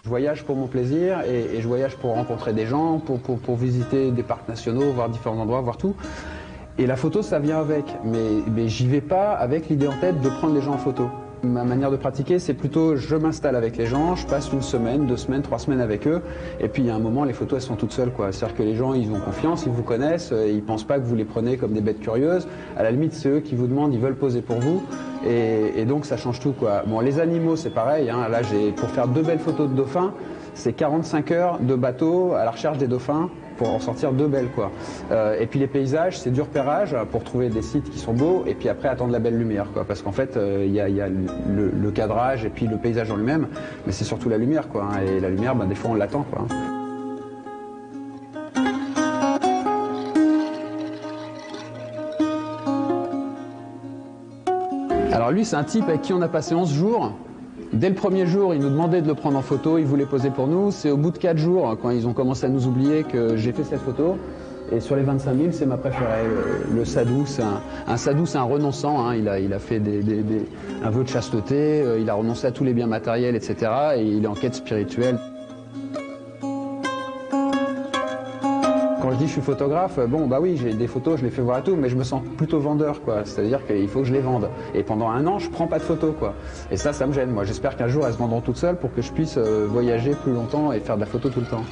Je voyage pour mon plaisir et je voyage pour rencontrer des gens, pour visiter des parcs nationaux, voir différents endroits, voir tout. Et la photo, ça vient avec, mais j'y vais pas avec l'idée en tête de prendre les gens en photo. Ma manière de pratiquer, c'est plutôt je m'installe avec les gens, je passe 1 semaine, 2 semaines, 3 semaines avec eux, et puis il y a un moment, les photos, elles sont toutes seules, quoi. C'est-à-dire que les gens, ils ont confiance, ils vous connaissent, ils pensent pas que vous les prenez comme des bêtes curieuses. À la limite, c'est eux qui vous demandent, ils veulent poser pour vous, et donc ça change tout, quoi. Bon, les animaux, c'est pareil, hein. Là, pour faire 2 belles photos de dauphins, c'est 45 heures de bateau à la recherche des dauphins pour en sortir 2 belles, quoi. Et puis les paysages, c'est du repérage pour trouver des sites qui sont beaux et puis après attendre la belle lumière, quoi. Parce qu'en fait, il y a le cadrage et puis le paysage en lui-même, mais c'est surtout la lumière, quoi. Et la lumière, des fois, on l'attend, quoi. Alors lui, c'est un type avec qui on a passé 11 jours. Dès le premier jour, il nous demandait de le prendre en photo, il voulait poser pour nous. C'est au bout de 4 jours, quand ils ont commencé à nous oublier, que j'ai fait cette photo. Et sur les 25 000, c'est ma préférée. Le sadhu, un sadhu, c'est un renonçant, hein. Il a fait un vœu de chasteté, il a renoncé à tous les biens matériels, etc. Et il est en quête spirituelle. Quand je dis je suis photographe, bon bah oui, j'ai des photos, je les fais voir à tout, mais je me sens plutôt vendeur, quoi. C'est-à-dire qu'il faut que je les vende. Et pendant 1 an, je prends pas de photos, quoi. Et ça me gêne. Moi, j'espère qu'un jour, elles se vendront toutes seules pour que je puisse voyager plus longtemps et faire de la photo tout le temps.